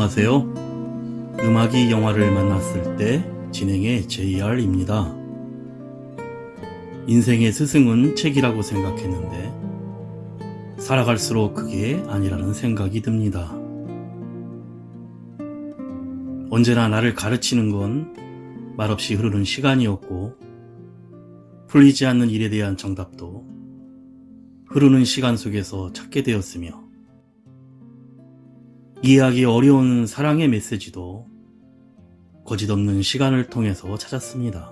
안녕하세요. 음악이 영화를 만났을 때 진행의 JR입니다. 인생의 스승은 책이라고 생각했는데 살아갈수록 그게 아니라는 생각이 듭니다. 언제나 나를 가르치는 건 말없이 흐르는 시간이었고 풀리지 않는 일에 대한 정답도 흐르는 시간 속에서 찾게 되었으며 이해하기 어려운 사랑의 메시지도 거짓없는 시간을 통해서 찾았습니다.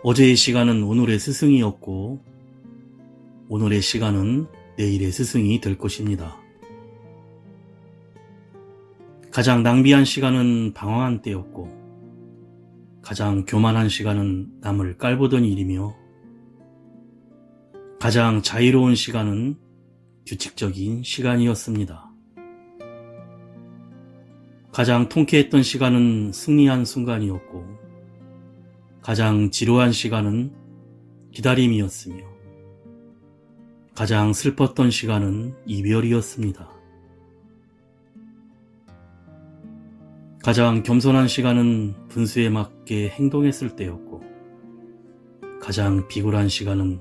어제의 시간은 오늘의 스승이었고 오늘의 시간은 내일의 스승이 될 것입니다. 가장 낭비한 시간은 방황한 때였고 가장 교만한 시간은 남을 깔보던 일이며 가장 자유로운 시간은 규칙적인 시간이었습니다. 가장 통쾌했던 시간은 승리한 순간이었고 가장 지루한 시간은 기다림이었으며 가장 슬펐던 시간은 이별이었습니다. 가장 겸손한 시간은 분수에 맞게 행동했을 때였고 가장 비굴한 시간은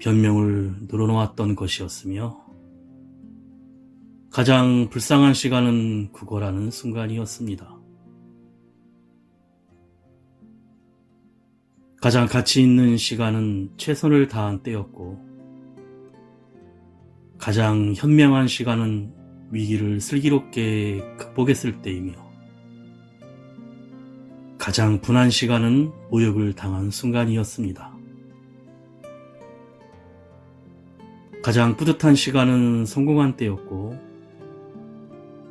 변명을 늘어놓았던 것이었으며 가장 불쌍한 시간은 구걸하는 순간이었습니다. 가장 가치 있는 시간은 최선을 다한 때였고 가장 현명한 시간은 위기를 슬기롭게 극복했을 때이며 가장 분한 시간은 모욕을 당한 순간이었습니다. 가장 뿌듯한 시간은 성공한 때였고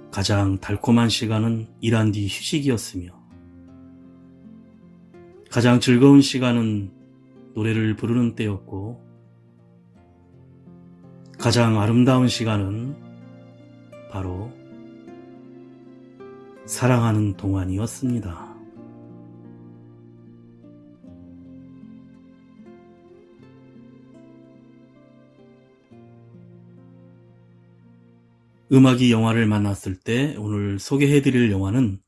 가장 달콤한 시간은 일한 뒤 휴식이었으며 가장 즐거운 시간은 노래를 부르는 때였고 가장 아름다운 시간은 바로 사랑하는 동안이었습니다. 음악이 영화를 만났을 때 오늘 소개해드릴 영화는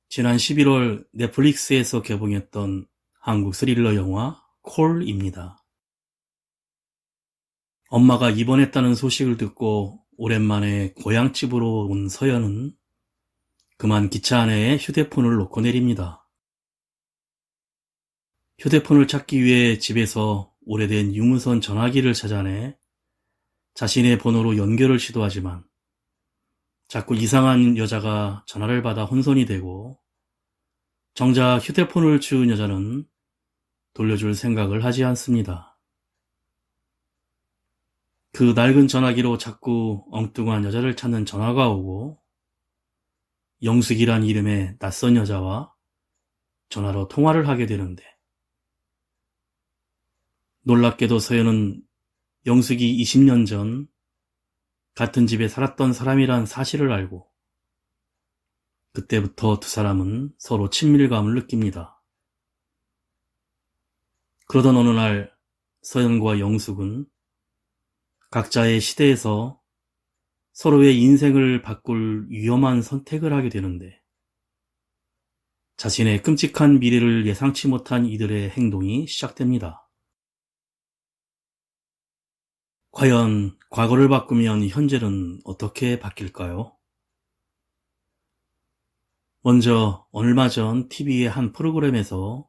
지난 11월 넷플릭스에서 개봉했던 한국 스릴러 영화 콜입니다. 엄마가 입원했다는 소식을 듣고 오랜만에 고향집으로 온 서연은 그만 기차 안에 휴대폰을 놓고 내립니다. 휴대폰을 찾기 위해 집에서 오래된 유무선 전화기를 찾아내 자신의 번호로 연결을 시도하지만 자꾸 이상한 여자가 전화를 받아 혼선이 되고 정작 휴대폰을 주운 여자는 돌려줄 생각을 하지 않습니다. 그 낡은 전화기로 자꾸 엉뚱한 여자를 찾는 전화가 오고 영숙이란 이름의 낯선 여자와 전화로 통화를 하게 되는데 놀랍게도 서연은 영숙이 20년 전 같은 집에 살았던 사람이란 사실을 알고 그때부터 두 사람은 서로 친밀감을 느낍니다. 그러던 어느 날 서연과 영숙은 각자의 시대에서 서로의 인생을 바꿀 위험한 선택을 하게 되는데 자신의 끔찍한 미래를 예상치 못한 이들의 행동이 시작됩니다. 과연 과거를 바꾸면 현재는 어떻게 바뀔까요? 먼저 얼마 전 TV의 한 프로그램에서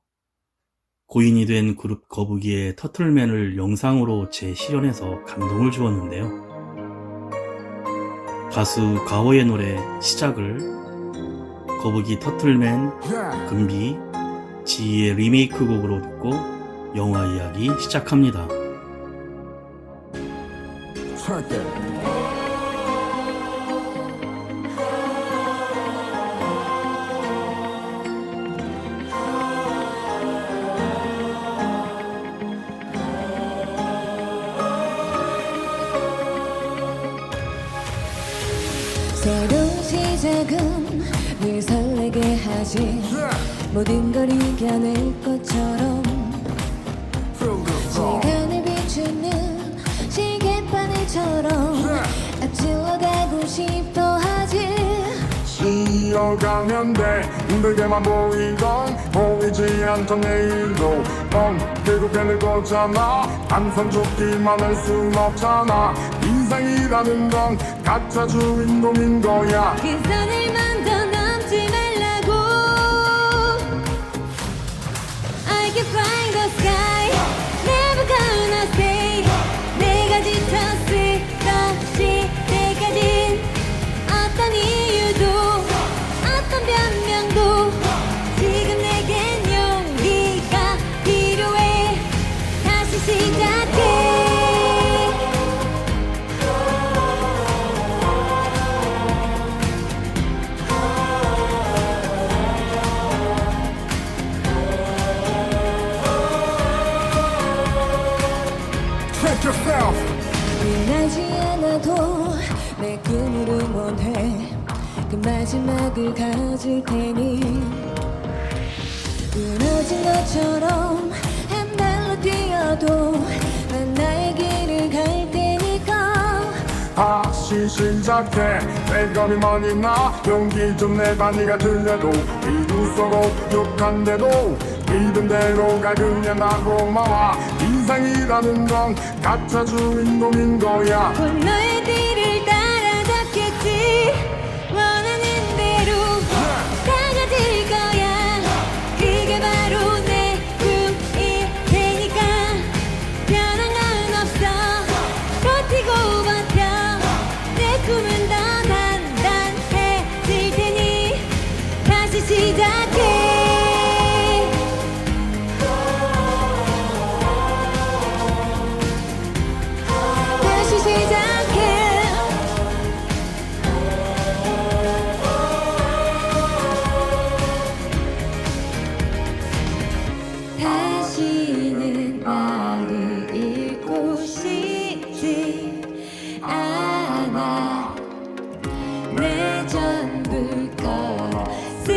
고인이 된 그룹 거북이의 터틀맨을 영상으로 재실현해서 감동을 주었는데요. 가수 가호의 노래 시작을 거북이 터틀맨, 금비, 지희의 리메이크 곡으로 듣고 영화 이야기 시작합니다. 새로운 시작은 늘 설레게 하지 모든 걸 이겨낼 것처럼 시간을 비추는 시계바늘처럼 보고 싶어 하지. 쉬어가면 돼. 힘들게만 보이던 보이지 않던 내일도 넌 결국 해낼 거잖아. 항상 좋기만 할 순 없잖아. 인생이라는 건 가짜 주인공인 거야. 그 선을만 더 넘지 말라고. I can fly the sky, never gonna stay. 내가 지쳐 쓰러질 때까진 어떤 이유도 어떤 변명도 지금 내겐 용기가 필요해. 다시 시작해. Check yourself. 빛나지 않아도 내 꿈을 응원해. 그 마지막을 가질 테니 무너진 것처럼 햇날로 뛰어도 난 나의 길을 갈 테니까. 다시 시작해. 내감이 많이 나. 용기 좀 내봐. 네가 들려도 이루서고 욕한데도 믿은 대로 가. 그냥 나 고마워. 인생이라는 건 가짜 주인공인 거야. 곧 너의 뒤를 따라잡겠지. 원하는 대로 다가질 거야. 그게 바로 내 꿈일 테니까 변한 건 없어. 버티고 버텨. 내 꿈은 더 단단해질 테니 다시 시작해. 다시 시작해. 다시는 나를 잃고 싶지 않아. 내 전부일 거였으니까.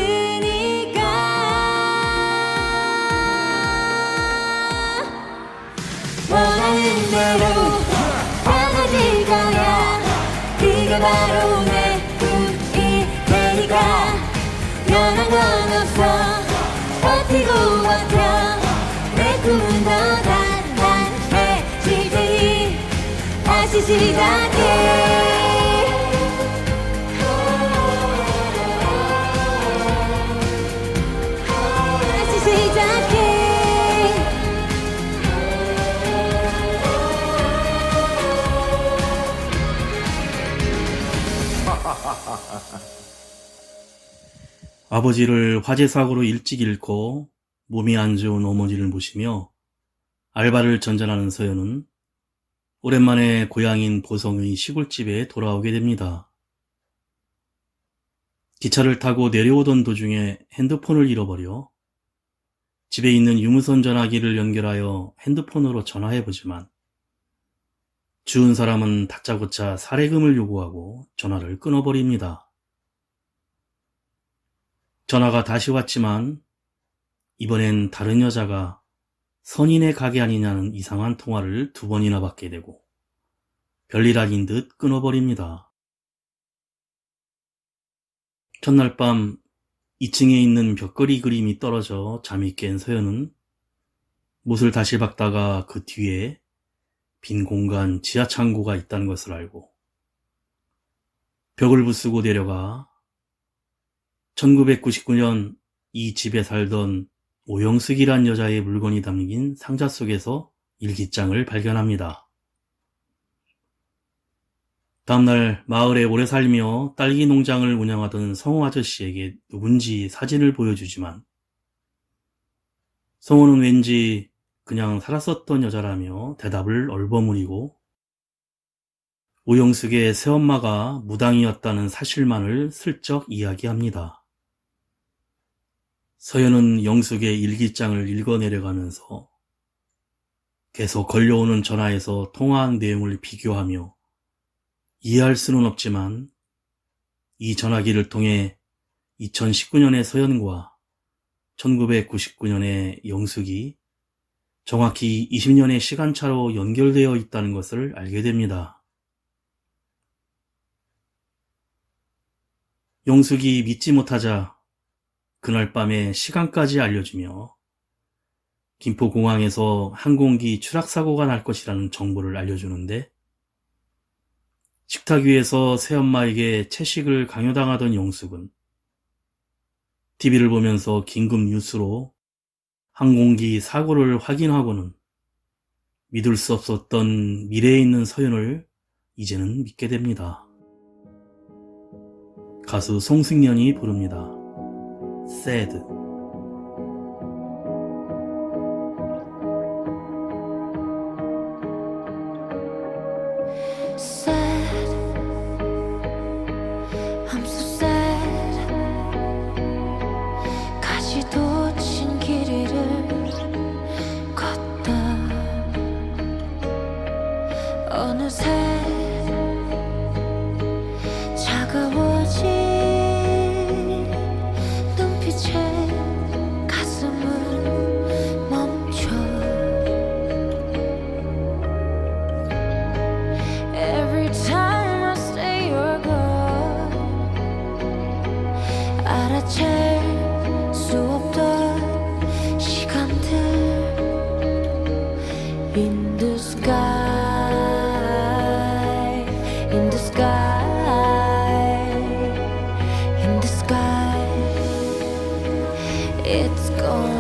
원하는 대로 달라질 거야. 그게 바로 내 꿈일 테니까 변한 건 없어. 버티고 버텨. 내 꿈은 더 단단해질 테니 다시 시작해. 다시 시작해. 아버지를 화재 사고로 일찍 잃고 몸이 안 좋은 어머니를 모시며 알바를 전전하는 서연은 오랜만에 고향인 보성의 시골집에 돌아오게 됩니다. 기차를 타고 내려오던 도중에 핸드폰을 잃어버려 집에 있는 유무선 전화기를 연결하여 핸드폰으로 전화해보지만 주운 사람은 다짜고짜 살해금을 요구하고 전화를 끊어버립니다. 전화가 다시 왔지만 이번엔 다른 여자가 선인의 가게 아니냐는 이상한 통화를 2번이나 받게 되고 별일 아닌 듯 끊어버립니다. 첫날 밤 2층에 있는 벽걸이 그림이 떨어져 잠이 깬 서연은 못을 다시 박다가 그 뒤에 빈 공간 지하 창고가 있다는 것을 알고 벽을 부수고 내려가 1999년 이 집에 살던 오영숙이란 여자의 물건이 담긴 상자 속에서 일기장을 발견합니다. 다음날 마을에 오래 살며 딸기 농장을 운영하던 성호 아저씨에게 누군지 사진을 보여주지만 성호는 왠지 그냥 살았었던 여자라며 대답을 얼버무리고 오영숙의 새엄마가 무당이었다는 사실만을 슬쩍 이야기합니다. 서연은 영숙의 일기장을 읽어내려가면서 계속 걸려오는 전화에서 통화한 내용을 비교하며 이해할 수는 없지만 이 전화기를 통해 2019년의 서연과 1999년의 영숙이 정확히 20년의 시간차로 연결되어 있다는 것을 알게 됩니다. 영숙이 믿지 못하자 그날 밤에 시간까지 알려주며 김포공항에서 항공기 추락사고가 날 것이라는 정보를 알려주는데, 식탁 위에서 새엄마에게 채식을 강요당하던 영숙은 TV를 보면서 긴급 뉴스로 항공기 사고를 확인하고는 믿을 수 없었던 미래에 있는 서연을 이제는 믿게 됩니다. 가수 송승연이 부릅니다. Sad. Sad, I'm so sad. 가지도 친 길 위를 걷다 어느새 차가워진 눈빛에 가슴은 멈춰. Every time I say you're gone, 알아챌 수 없던 시간들 in the sky, in the sky, in the sky, it's gone.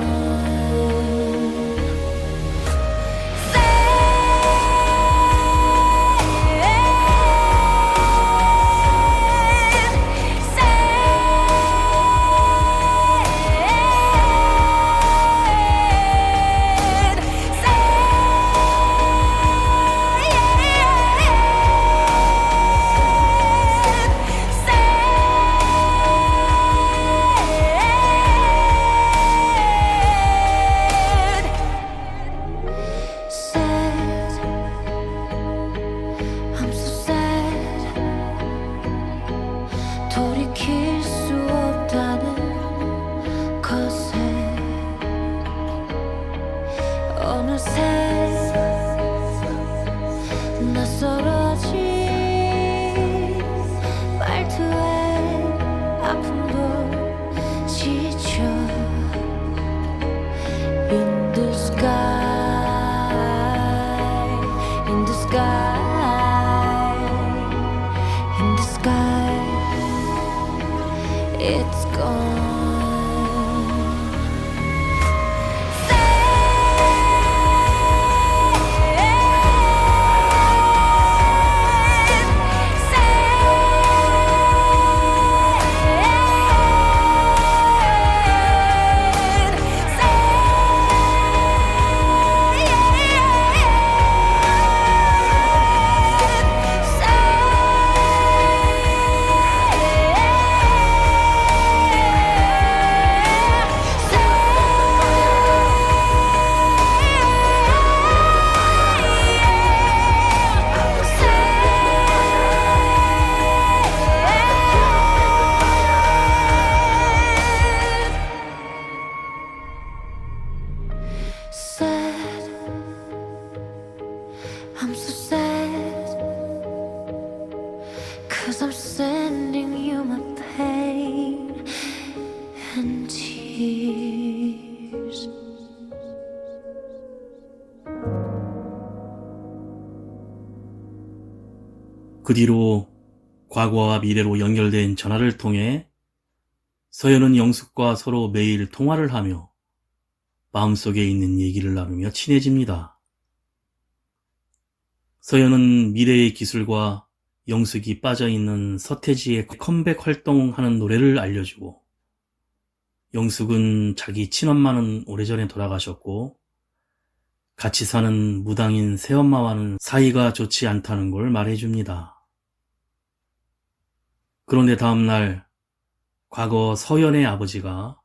I'm so sad. 돌이킬 수 없다는 것에 어느새 낯설어진 말투에 아픔도 지쳐. In the sky, in the sky, in the sky, it's gone. Sad, I'm so sad, 'cause I'm sending you my pain and tears. 그 뒤로 과거와 미래로 연결된 전화를 통해 서연은 영숙과 서로 매일 통화를 하며 마음속에 있는 얘기를 나누며 친해집니다. 서연은 미래의 기술과 영숙이 빠져있는 서태지의 컴백 활동하는 노래를 알려주고, 영숙은 자기 친엄마는 오래전에 돌아가셨고 같이 사는 무당인 새엄마와는 사이가 좋지 않다는 걸 말해줍니다. 그런데 다음날 과거 서연의 아버지가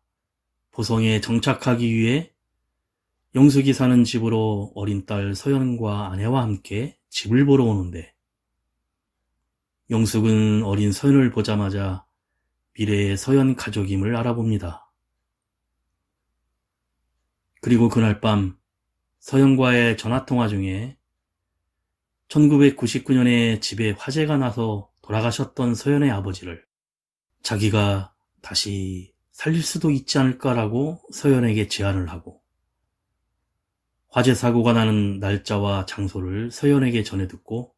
보성에 정착하기 위해 영숙이 사는 집으로 어린 딸 서연과 아내와 함께 집을 보러 오는데, 영숙은 어린 서연을 보자마자 미래의 서연 가족임을 알아봅니다. 그리고 그날 밤 서연과의 전화통화 중에 1999년에 집에 화재가 나서 돌아가셨던 서연의 아버지를 자기가 다시 살릴 수도 있지 않을까라고 서연에게 제안을 하고 화재 사고가 나는 날짜와 장소를 서연에게 전해 듣고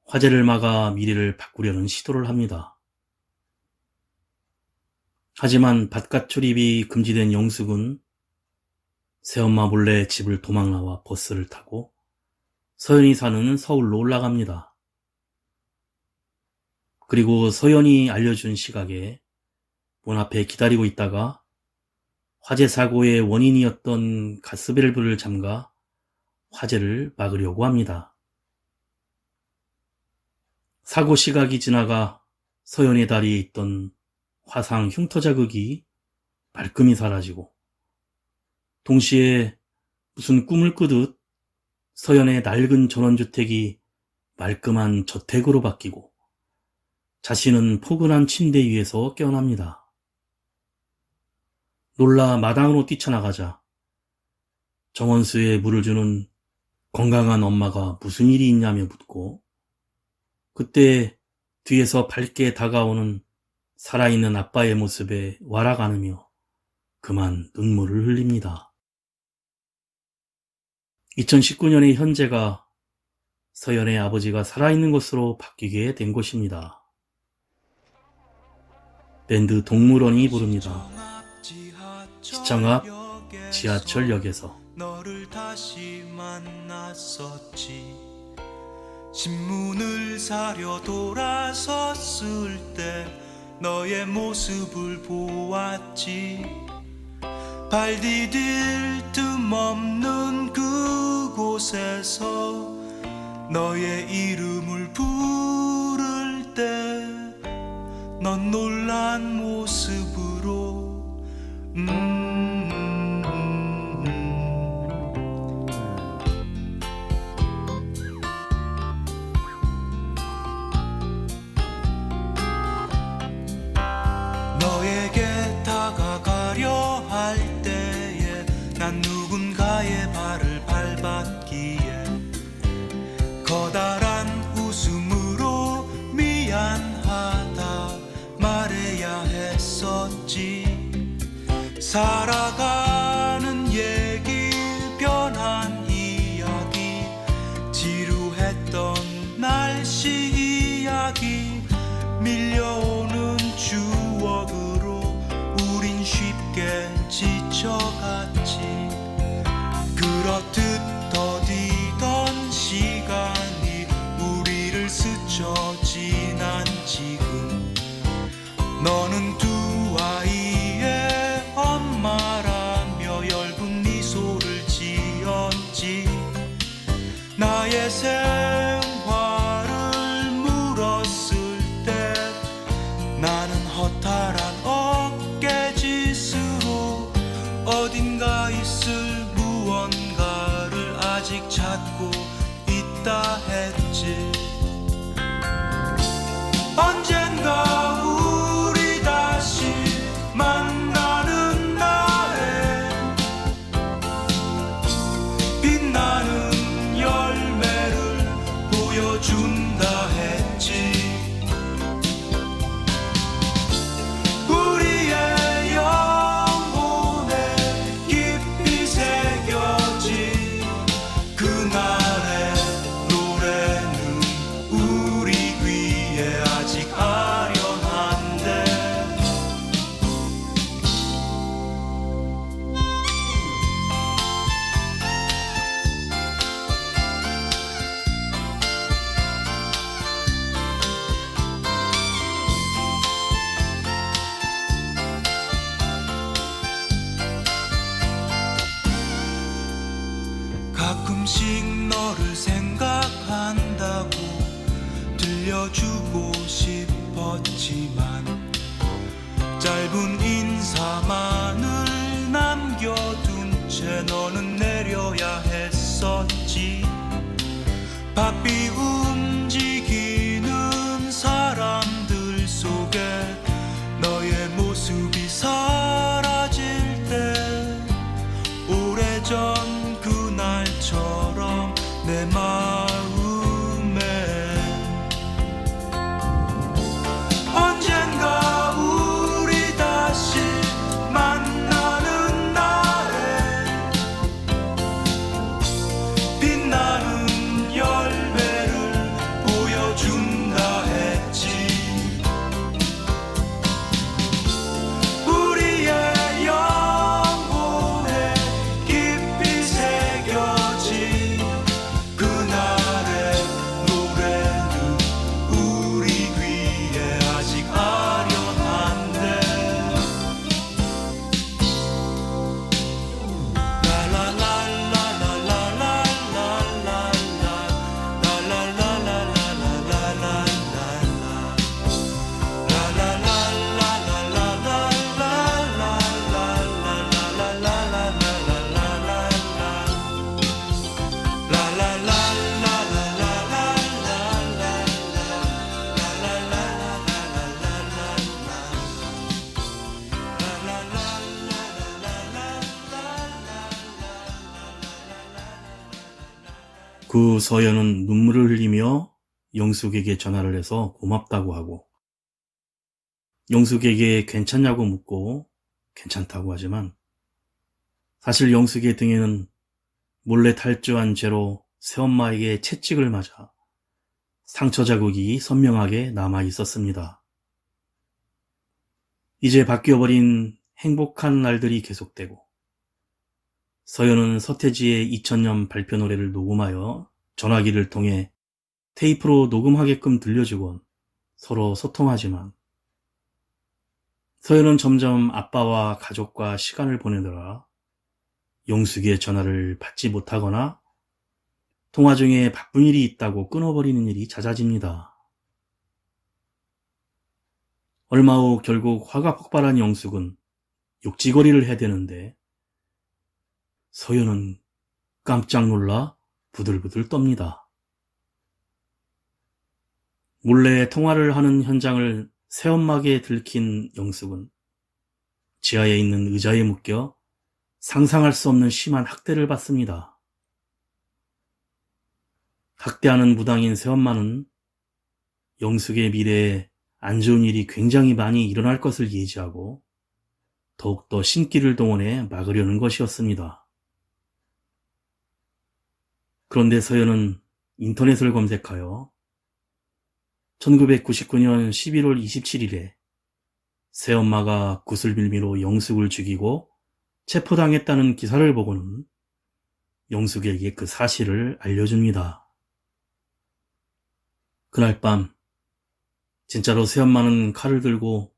화재를 막아 미래를 바꾸려는 시도를 합니다. 하지만 바깥 출입이 금지된 영숙은 새엄마 몰래 집을 도망 나와 버스를 타고 서연이 사는 서울로 올라갑니다. 그리고 서연이 알려준 시각에 문 앞에 기다리고 있다가 화재 사고의 원인이었던 가스밸브를 잠가 화재를 막으려고 합니다. 사고 시각이 지나가 서연의 다리에 있던 화상 흉터 자국이 말끔히 사라지고 동시에 무슨 꿈을 꾸듯 서연의 낡은 전원주택이 말끔한 저택으로 바뀌고 자신은 포근한 침대 위에서 깨어납니다. 놀라 마당으로 뛰쳐나가자 정원수에 물을 주는 건강한 엄마가 무슨 일이 있냐며 묻고 그때 뒤에서 밝게 다가오는 살아있는 아빠의 모습에 와락 않으며 그만 눈물을 흘립니다. 2019년의 현재가 서연의 아버지가 살아있는 것으로 바뀌게 된 것입니다. 밴드 동물원이 부릅니다. 시청 앞 지하철역에서. 너를 다시 만났었지. 신문을 사려 돌아섰을 때 너의 모습을 보았지. 발 디딜 틈 없는 그곳에서 너의 이름을 부를 때 넌 놀란 모습으로 너에게 다가가려 할 때에 난 누군가의 발을 밟았기에 커다란 웃음으로 미안하다 말해야 했었지. 살아가는 얘기, 변한 이야기, 지루했던 날씨 이야기, 밀려오는 추억으로 우린 쉽게 지쳐갔지. 그렇듯 더디던 시간이 우리를 스쳐 지난 지금 너는 두 아이의 엄마라며 엷은 미소를 지었지. 나의 생활을 물었을 때 나는 허탈한 어깨짓으로 어딘가 있을 무언가를 아직 찾고 있다 했지. 언젠가 우리 다시 만나는 날에 빛나는 열매를 보여준다 했지. 우리의 영혼에 깊이 새겨진 그날의 노래는 우리 귀에 아직 아련한데 가끔씩 너를 생각한다고 들려주고 싶었지만 짧은 인사만을 남겨둔 채 너는 내려야 했었지. 바삐 움직이는 사람들 속에 너의 모습이 사라질 때 오래전 그날처럼 내 마음에 언젠가 그 서연은 눈물을 흘리며 영숙에게 전화를 해서 고맙다고 하고, 영숙에게 괜찮냐고 묻고 괜찮다고 하지만, 사실 영숙의 등에는 몰래 탈주한 죄로 새엄마에게 채찍을 맞아 상처 자국이 선명하게 남아 있었습니다. 이제 바뀌어버린 행복한 날들이 계속되고, 서연은 서태지의 2000년 발표 노래를 녹음하여 전화기를 통해 테이프로 녹음하게끔 들려주곤 서로 소통하지만, 서연은 점점 아빠와 가족과 시간을 보내느라 영숙의 전화를 받지 못하거나 통화 중에 바쁜 일이 있다고 끊어버리는 일이 잦아집니다. 얼마 후 결국 화가 폭발한 영숙은 욕지거리를 해대는데, 서연은 깜짝 놀라 부들부들 떱니다. 몰래 통화를 하는 현장을 새엄마에게 들킨 영숙은 지하에 있는 의자에 묶여 상상할 수 없는 심한 학대를 받습니다. 학대하는 무당인 새엄마는 영숙의 미래에 안 좋은 일이 굉장히 많이 일어날 것을 예지하고 더욱더 신기를 동원해 막으려는 것이었습니다. 그런데 서연은 인터넷을 검색하여 1999년 11월 27일에 새엄마가 구슬빌미로 영숙을 죽이고 체포당했다는 기사를 보고는 영숙에게 그 사실을 알려줍니다. 그날 밤 진짜로 새엄마는 칼을 들고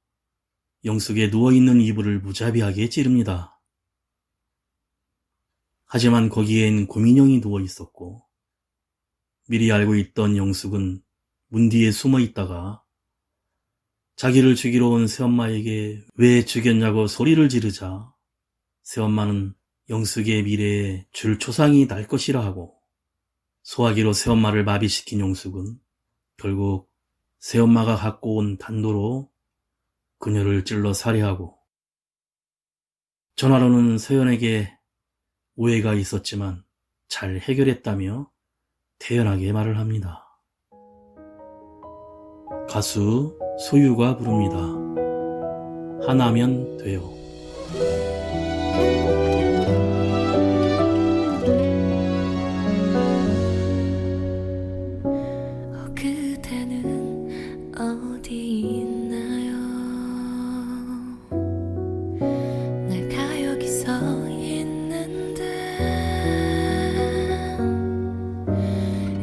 영숙의 누워있는 이불을 무자비하게 찌릅니다. 하지만 거기엔 고민형이 누워있었고, 미리 알고 있던 영숙은 문 뒤에 숨어 있다가 자기를 죽이러 온 새엄마에게 왜 죽였냐고 소리를 지르자 새엄마는 영숙의 미래에 줄 초상이 날 것이라 하고, 소화기로 새엄마를 마비시킨 영숙은 결국 새엄마가 갖고 온 단도로 그녀를 찔러 살해하고, 전화로는 서연에게 오해가 있었지만 잘 해결했다며 태연하게 말을 합니다. 가수 소유가 부릅니다. 하나면 돼요. 그대는 어디 있나요? 내가 여기 서 있는데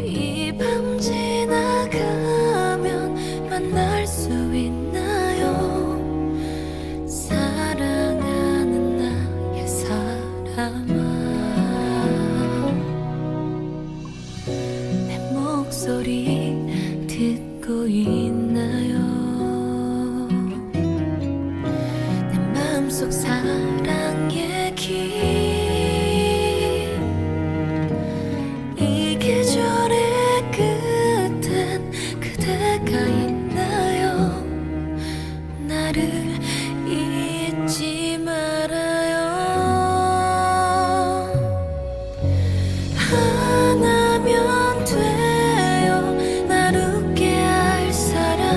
이 밤 지나가면 만날 수 있나요? 사랑하는 나의 사람아, 내 목소리 듣고 있나요? 내 마음속 사랑 얘기, 이 계절의 끝엔 그대가 있나요? 나를 잊지 말아요. 하나면 돼요. 날 웃게 할 사람,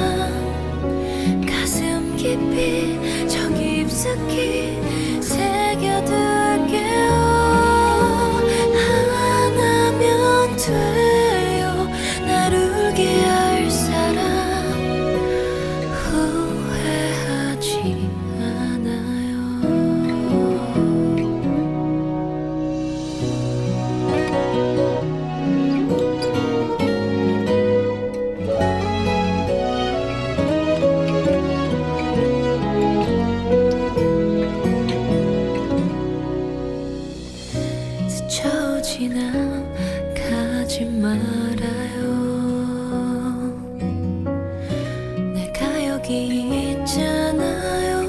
가슴 깊이 저 깊숙이 새겨둘게요. 하나면 돼요. 날 울게 할 사람, 후회하지 않아요. 스쳐 지나가지 말아요. 내가 여기 있잖아요.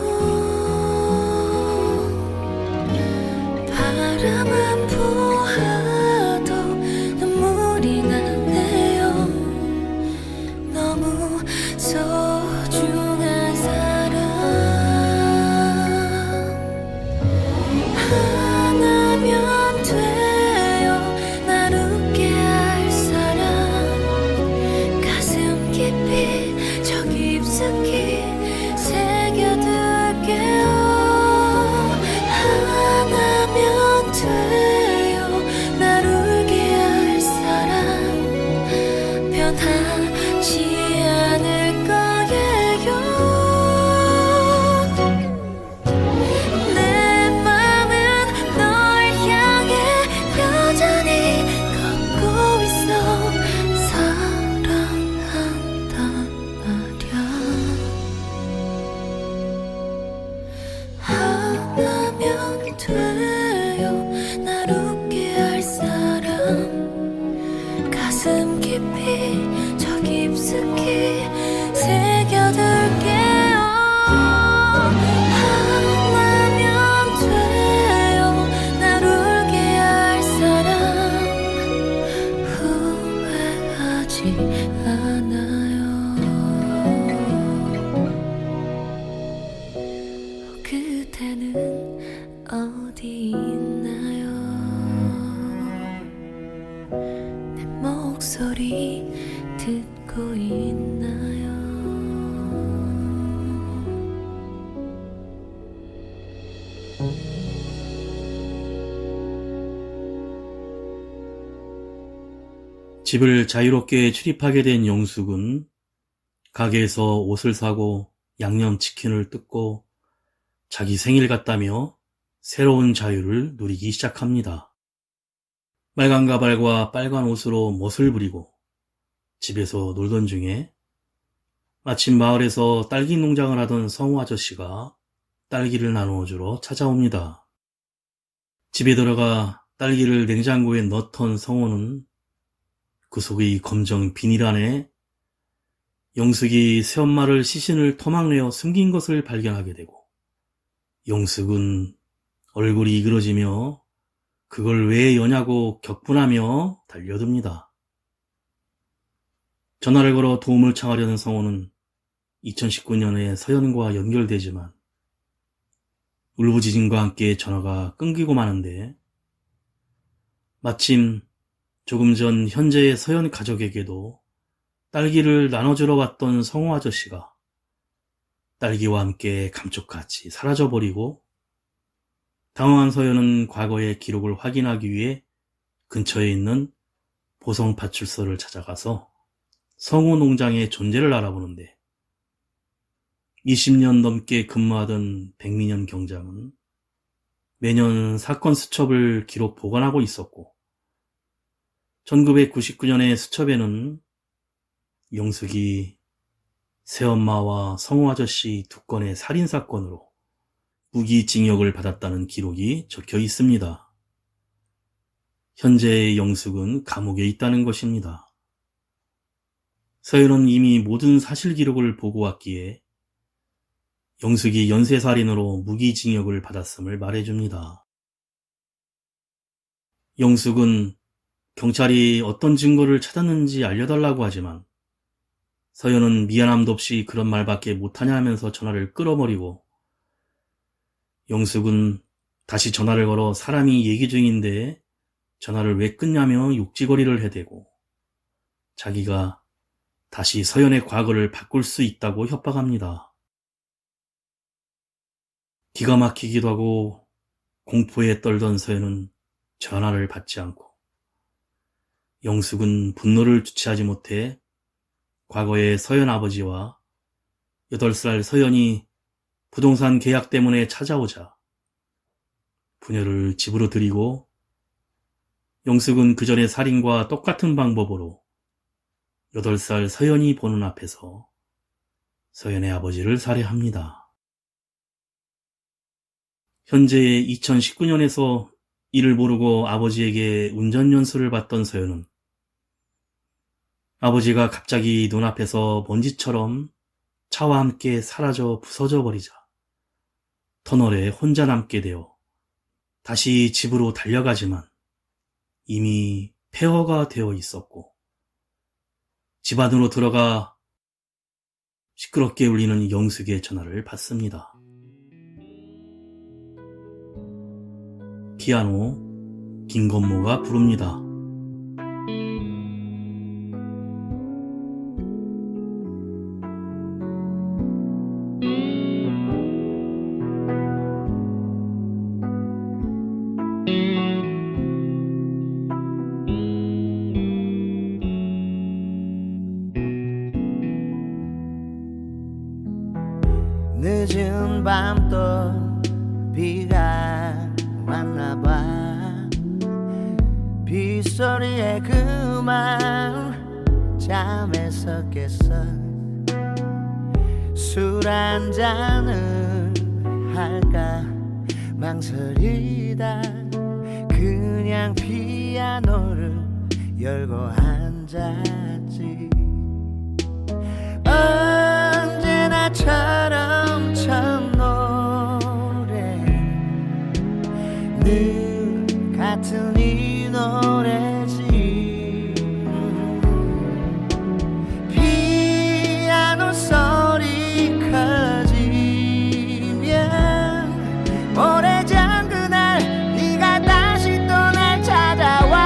바라만 보아도 눈물이 나네요. 너무 소중한 사람, 하나면 돼요. 날 웃게 할 목소리 듣고 있나요? 집을 자유롭게 출입하게 된 영숙은 가게에서 옷을 사고 양념치킨을 뜯고 자기 생일 같다며 새로운 자유를 누리기 시작합니다. 빨간 가발과 빨간 옷으로 멋을 부리고 집에서 놀던 중에 마침 마을에서 딸기 농장을 하던 성우 아저씨가 딸기를 나누어주러 찾아옵니다. 집에 들어가 딸기를 냉장고에 넣던 성우는 그 속의 검정 비닐 안에 영숙이 새엄마를 시신을 토막내어 숨긴 것을 발견하게 되고 영숙은 얼굴이 이그러지며 그걸 왜 여냐고 격분하며 달려듭니다. 전화를 걸어 도움을 청하려는 성우는 2019년에 서연과 연결되지만 울부짖음과 함께 전화가 끊기고 마는데 마침 조금 전 현재의 서연 가족에게도 딸기를 나눠주러 왔던 성우 아저씨가 딸기와 함께 감쪽같이 사라져버리고 당황한 서연은 과거의 기록을 확인하기 위해 근처에 있는 보성파출소를 찾아가서 성우 농장의 존재를 알아보는데 20년 넘게 근무하던 백민현 경장은 매년 사건 수첩을 기록 보관하고 있었고 1999년의 수첩에는 영숙이 새엄마와 성우 아저씨 두 건의 살인사건으로 무기징역을 받았다는 기록이 적혀 있습니다. 현재의 영숙은 감옥에 있다는 것입니다. 서연은 이미 모든 사실 기록을 보고 왔기에 영숙이 연쇄살인으로 무기징역을 받았음을 말해줍니다. 영숙은 경찰이 어떤 증거를 찾았는지 알려달라고 하지만 서연은 미안함도 없이 그런 말밖에 못하냐 하면서 전화를 끊어버리고 영숙은 다시 전화를 걸어 사람이 얘기 중인데 전화를 왜 끊냐며 욕지거리를 해대고 자기가 다시 서연의 과거를 바꿀 수 있다고 협박합니다. 기가 막히기도 하고 공포에 떨던 서연은 전화를 받지 않고 영숙은 분노를 주체하지 못해 과거의 서연 아버지와 8살 서연이 부동산 계약 때문에 찾아오자 부녀를 집으로 들이고 영숙은 그 전의 살인과 똑같은 방법으로 8살 서연이 보는 앞에서 서연의 아버지를 살해합니다. 현재 2019년에서 이를 모르고 아버지에게 운전 연수를 받던 서연은 아버지가 갑자기 눈앞에서 먼지처럼 차와 함께 사라져 부서져 버리자 터널에 혼자 남게 되어 다시 집으로 달려가지만 이미 폐허가 되어 있었고 집 안으로 들어가 시끄럽게 울리는 영숙의 전화를 받습니다. 피아노 김건모가 부릅니다. 늦은 밤 또 비가 왔나봐. 빗소리에 그만 잠에서 깼어. 술 한 잔을 할까 망설이다 그냥 피아노를 열고 앉았지. 언제나처럼 첫 노래 늘 같은 이 노래지. 피아노 소리 커지면 오래전 그날 네가 다시 또 날 찾아와.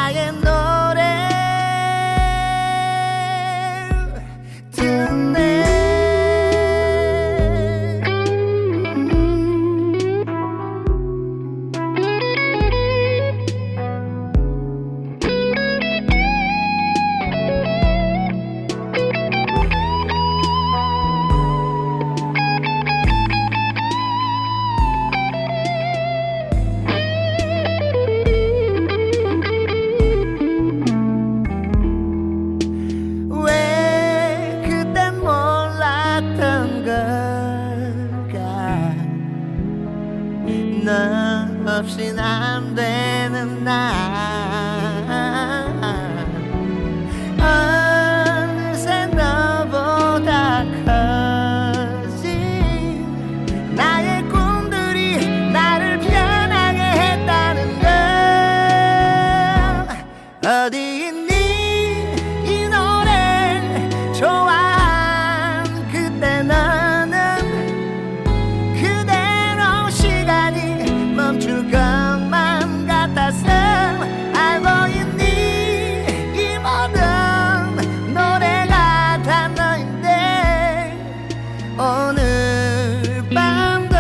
나의 노래 듣네. 왜 그땐 몰랐던 걸까? 너 없인 안 되는 나. 어느새 너보다 커진 나의 꿈들이 나를 편하게 했다는 걸. 어디 있니 이 노래 좋아한 그때 너는 그대로 시간이 멈출 것만 같아서. 알고 있니 이 모든 노래가 다 너인데. 오늘 밤도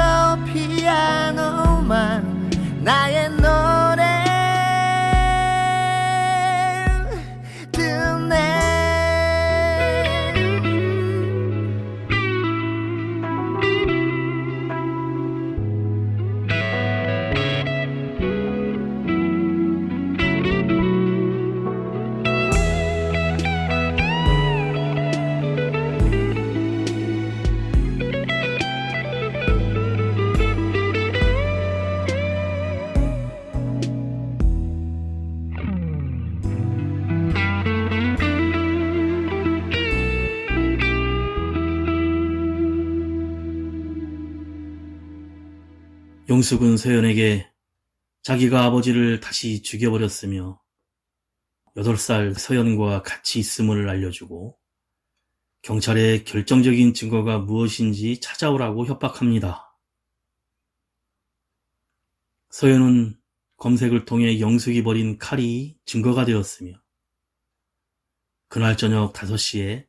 피아노만 나의 노래 듣네. 영숙은 서연에게 자기가 아버지를 다시 죽여버렸으며 8살 서연과 같이 있음을 알려주고 경찰에 결정적인 증거가 무엇인지 찾아오라고 협박합니다. 서연은 검색을 통해 영숙이 버린 칼이 증거가 되었으며 그날 저녁 5시에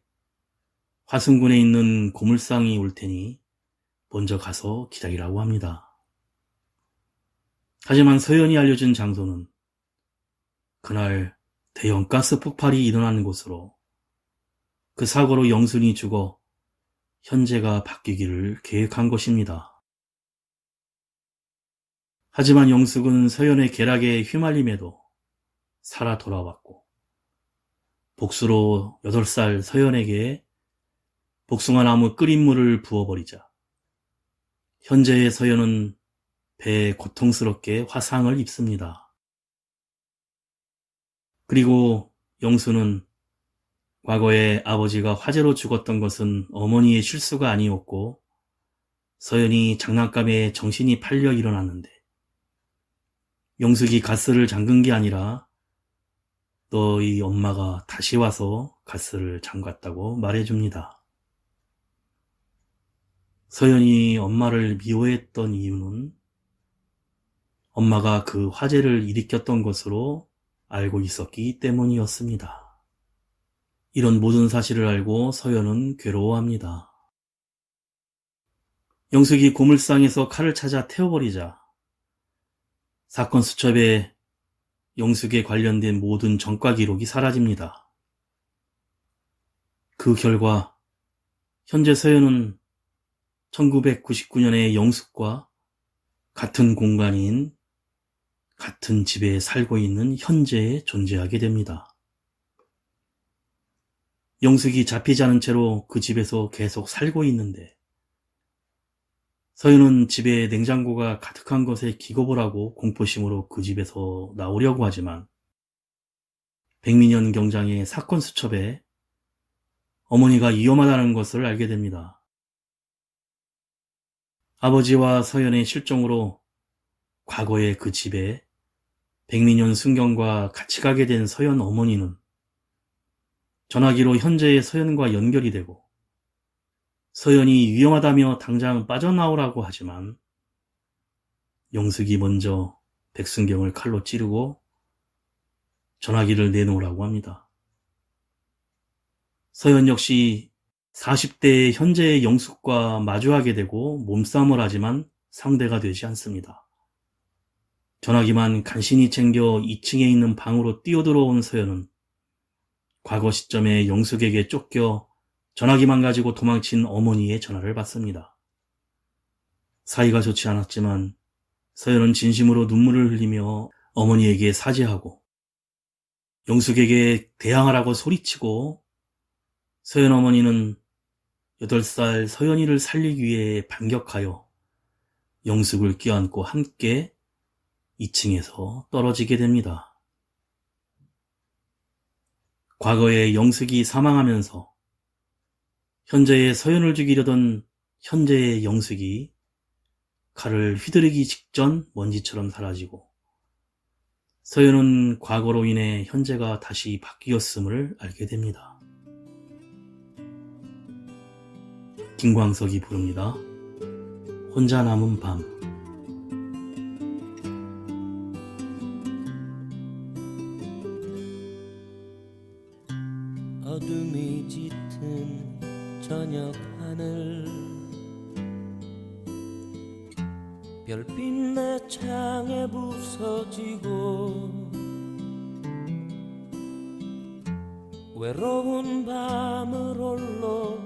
화순군에 있는 고물상이 올 테니 먼저 가서 기다리라고 합니다. 하지만 서연이 알려준 장소는 그날 대형 가스 폭발이 일어나는 곳으로 그 사고로 영순이 죽어 현재가 바뀌기를 계획한 것입니다. 하지만 영숙은 서연의 계략에 휘말림에도 살아 돌아왔고 복수로 8살 서연에게 복숭아나무 끓인 물을 부어버리자 현재의 서연은 배에 고통스럽게 화상을 입습니다. 그리고 영수는 과거에 아버지가 화재로 죽었던 것은 어머니의 실수가 아니었고 서연이 장난감에 정신이 팔려 일어났는데 영숙이 가스를 잠근 게 아니라 너희 엄마가 다시 와서 가스를 잠갔다고 말해줍니다. 서연이 엄마를 미워했던 이유는 엄마가 그 화재를 일으켰던 것으로 알고 있었기 때문이었습니다. 이런 모든 사실을 알고 서연은 괴로워합니다. 영숙이 고물상에서 칼을 찾아 태워버리자 사건 수첩에 영숙에 관련된 모든 전과 기록이 사라집니다. 그 결과 현재 서연은 1999년에 영숙과 같은 공간인 같은 집에 살고 있는 현재에 존재하게 됩니다. 영숙이 잡히지 않은 채로 그 집에서 계속 살고 있는데 서연은 집에 냉장고가 가득한 것에 기겁을 하고 공포심으로 그 집에서 나오려고 하지만 백민현 경장의 사건 수첩에 어머니가 위험하다는 것을 알게 됩니다. 아버지와 서연의 실종으로 과거에 그 집에 백민현 순경과 같이 가게 된 서연 어머니는 전화기로 현재의 서연과 연결이 되고 서연이 위험하다며 당장 빠져나오라고 하지만 영숙이 먼저 백순경을 칼로 찌르고 전화기를 내놓으라고 합니다. 서연 역시 40대의 현재의 영숙과 마주하게 되고 몸싸움을 하지만 상대가 되지 않습니다. 전화기만 간신히 챙겨 2층에 있는 방으로 뛰어들어온 서연은 과거 시점에 영숙에게 쫓겨 전화기만 가지고 도망친 어머니의 전화를 받습니다. 사이가 좋지 않았지만 서연은 진심으로 눈물을 흘리며 어머니에게 사죄하고 영숙에게 대항하라고 소리치고 서연 어머니는 8살 서연이를 살리기 위해 반격하여 영숙을 껴안고 함께 2층에서 떨어지게 됩니다. 과거에 영숙이 사망하면서 현재의 서연을 죽이려던 현재의 영숙이 칼을 휘두르기 직전 먼지처럼 사라지고 서연은 과거로 인해 현재가 다시 바뀌었음을 알게 됩니다. 김광석이 부릅니다. 혼자 남은 밤. 어둠이 짙은 저녁 하늘 별빛 내 창에 부서지고 외로운 밤을 홀로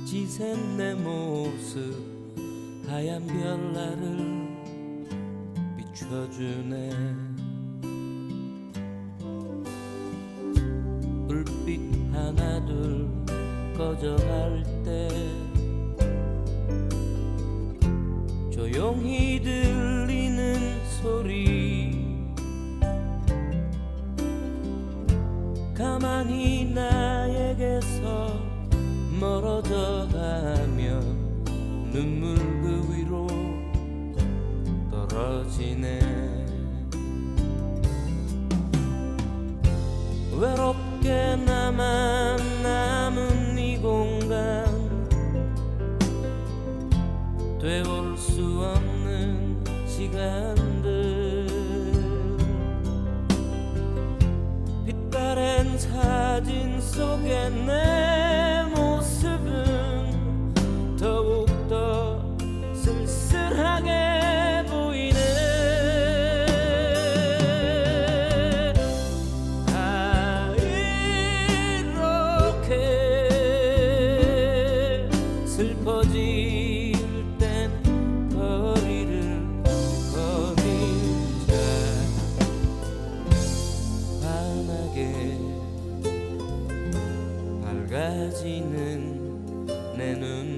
지샌 내 모습 하얀 별나를 비춰주네. 불빛 하나둘 꺼져갈 때 조용히 들리는 소리 가만히 나에게서 멀어져 가며 눈물 그 위로 떨어지네. 외롭게 남은 이 공간 되올 수 없는 시간들 빛바랜 사진 속에 내 모습은 더욱더 쓸쓸하게 보이네. 이렇게 슬퍼질 땐 거리를 거닐자. 환하게 밝아지는 내 눈물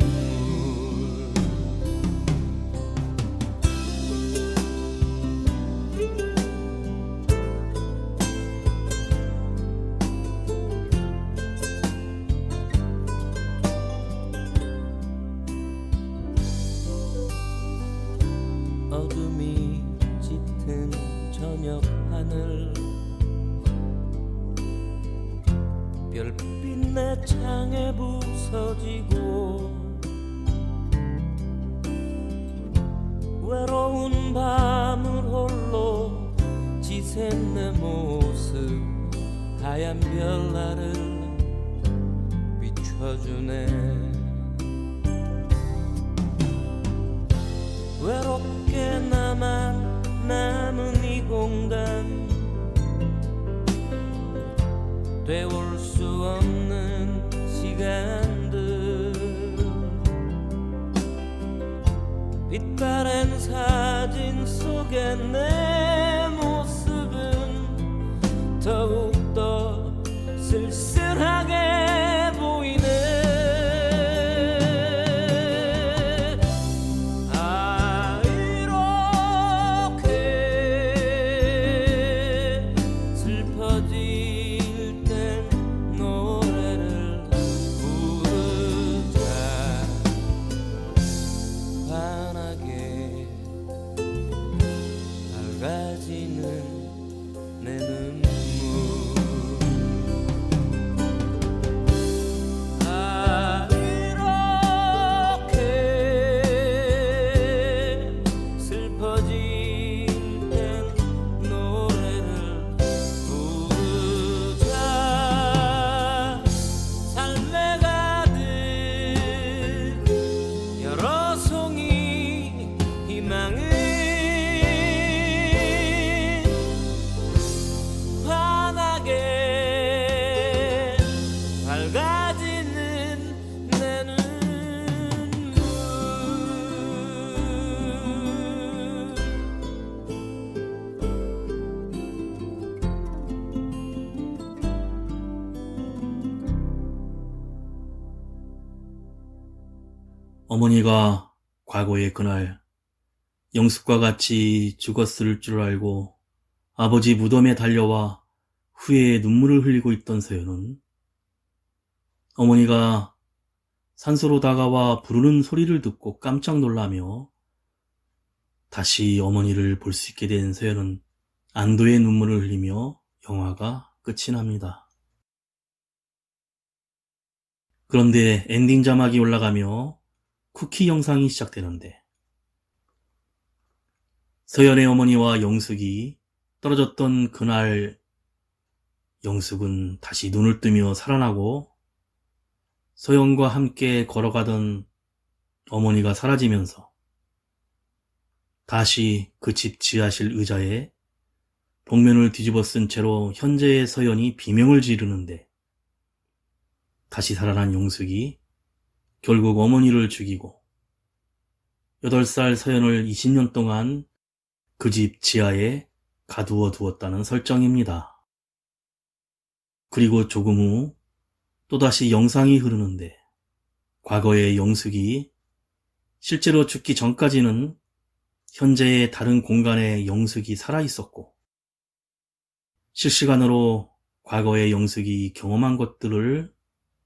어둠이 짙은 저녁 하늘 별빛 내 창에 부서지고 외로운 밤을 홀로 지샌 내 모습 하얀 별나를 비춰주네. 외롭게 남은 이 공간 되올 수 없는 시간들 빛바랜 사진 속에 내 모습은 더욱더 쓸쓸하게 보이네. 슬퍼질 땐 노래를 부르자. 환하게 밝아지는 내 눈물 어머니가 과거의 그날 영숙과 같이 죽었을 줄 알고 아버지 무덤에 달려와 후회의 눈물을 흘리고 있던 서연은 어머니가 산소로 다가와 부르는 소리를 듣고 깜짝 놀라며 다시 어머니를 볼 수 있게 된 서연은 안도의 눈물을 흘리며 영화가 끝이 납니다. 그런데 엔딩 자막이 올라가며 쿠키 영상이 시작되는데 서연의 어머니와 영숙이 떨어졌던 그날 영숙은 다시 눈을 뜨며 살아나고 서연과 함께 걸어가던 어머니가 사라지면서 다시 그 집 지하실 의자에 복면을 뒤집어 쓴 채로 현재의 서연이 비명을 지르는데 다시 살아난 영숙이 결국 어머니를 죽이고 8살 서연을 20년 동안 그 집 지하에 가두어 두었다는 설정입니다. 그리고 조금 후 또다시 영상이 흐르는데 과거의 영숙이 실제로 죽기 전까지는 현재의 다른 공간에 영숙이 살아있었고 실시간으로 과거의 영숙이 경험한 것들을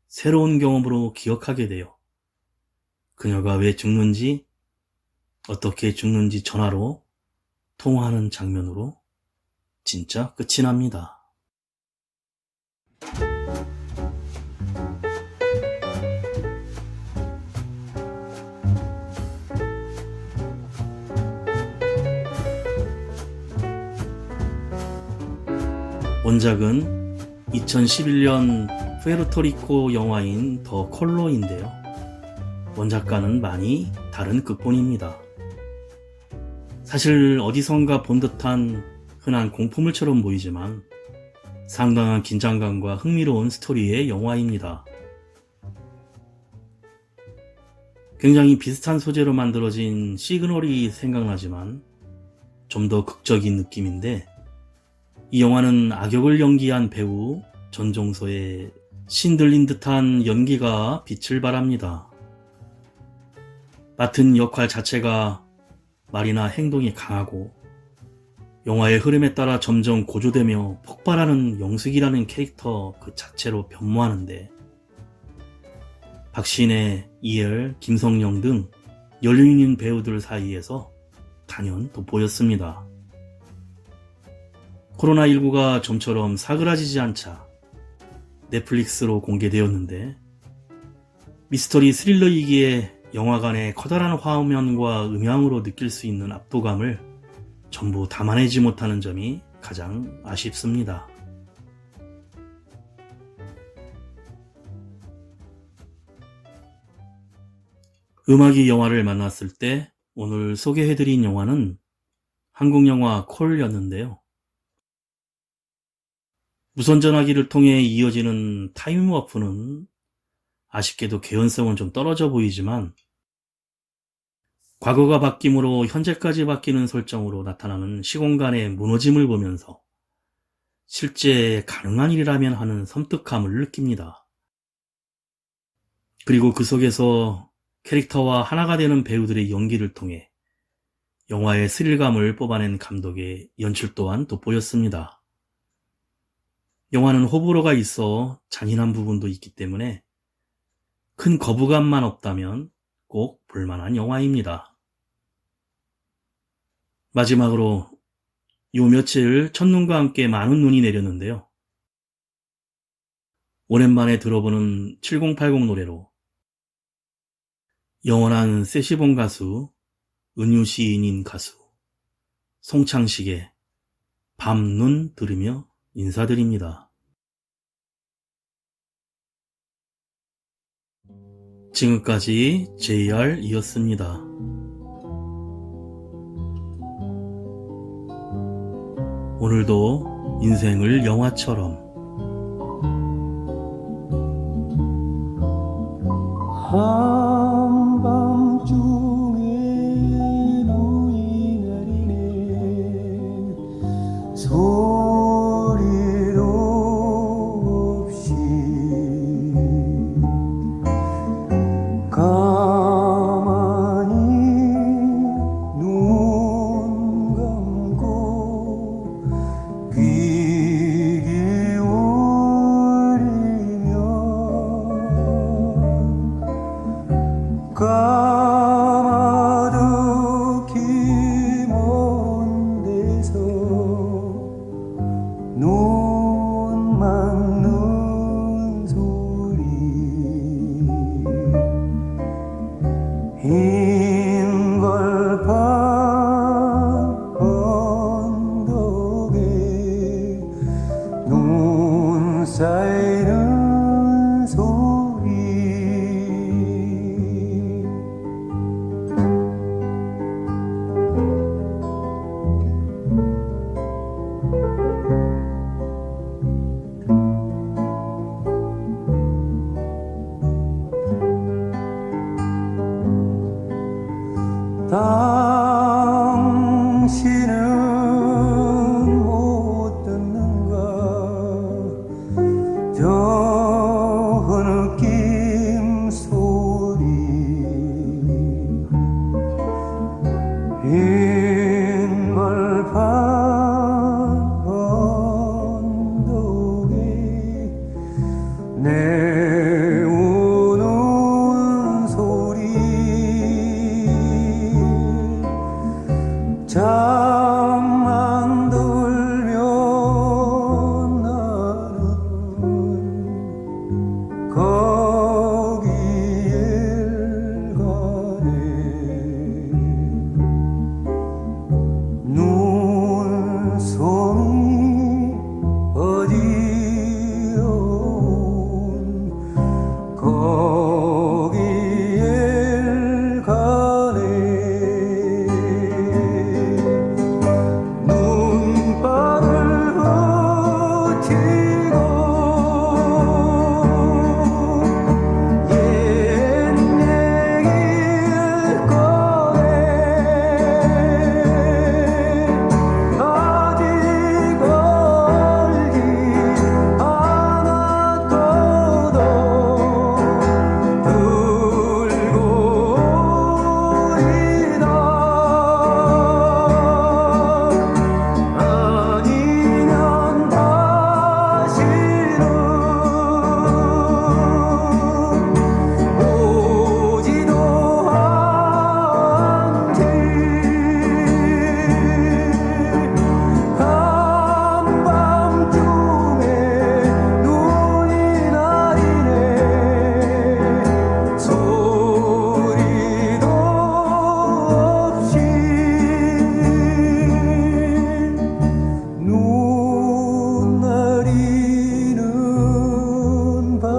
새로운 경험으로 기억하게 되어 그녀가 왜 죽는지 어떻게 죽는지 전화로 통화하는 장면으로 진짜 끝이 납니다. 원작은 2011년 푸에르토리코 영화인 더 컬러인데요. 원작과는 많이 다른 극본입니다. 사실 어디선가 본 듯한 흔한 공포물처럼 보이지만 상당한 긴장감과 흥미로운 스토리의 영화입니다. 굉장히 비슷한 소재로 만들어진 시그널이 생각나지만 좀 더 극적인 느낌인데 이 영화는 악역을 연기한 배우 전종서의 신들린 듯한 연기가 빛을 발합니다. 맡은 역할 자체가 말이나 행동이 강하고 영화의 흐름에 따라 점점 고조되며 폭발하는 영숙이라는 캐릭터 그 자체로 변모하는데 박신혜, 이엘, 김성령 등 연륜인 배우들 사이에서 단연 돋보였습니다. 코로나19가 좀처럼 사그라지지 않자 넷플릭스로 공개되었는데 미스터리 스릴러이기에 영화관의 커다란 화면과 음향으로 느낄 수 있는 압도감을 전부 담아내지 못하는 점이 가장 아쉽습니다. 음악이 영화를 만났을 때 오늘 소개해드린 영화는 한국 영화 콜이었는데요. 무선전화기를 통해 이어지는 타임워프는 아쉽게도 개연성은 좀 떨어져 보이지만 과거가 바뀜으로 현재까지 바뀌는 설정으로 나타나는 시공간의 무너짐을 보면서 실제 가능한 일이라면 하는 섬뜩함을 느낍니다. 그리고 그 속에서 캐릭터와 하나가 되는 배우들의 연기를 통해 영화의 스릴감을 뽑아낸 감독의 연출 또한 돋보였습니다. 영화는 호불호가 있어 잔인한 부분도 있기 때문에 큰 거부감만 없다면 꼭 볼만한 영화입니다. 마지막으로 요 며칠 첫눈과 함께 많은 눈이 내렸는데요. 오랜만에 들어보는 7080 노래로 영원한 세시봉 가수, 은유 시인인 가수, 송창식의 밤눈 들으며 인사드립니다. 지금까지 JR이었습니다. 오늘도 인생을 영화처럼 한밤중에 눈이 내리네 소리도 없이 쌓이는 소리 당신은 못 듣는가 저 느낌 소리 흰 벌판 언덕에 내우는 소리 잠만 들면 나는 거기에 가네 눈송이 어디론 거기에 가네 눈발을 붙이고 옛 얘기를 꺼내 아직 얼지 않았거든 들고이다 아니면 다시는 오지도 않지 한밤중에 눈이 내리네 소리도 없이 눈 내리는 밤이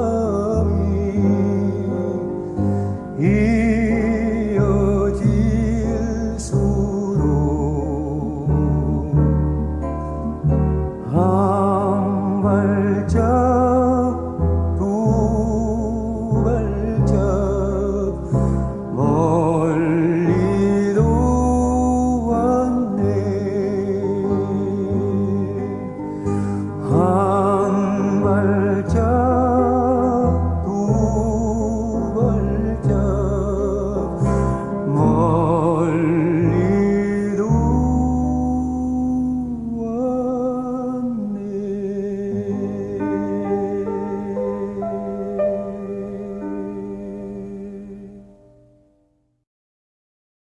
이어질수록 한 발짝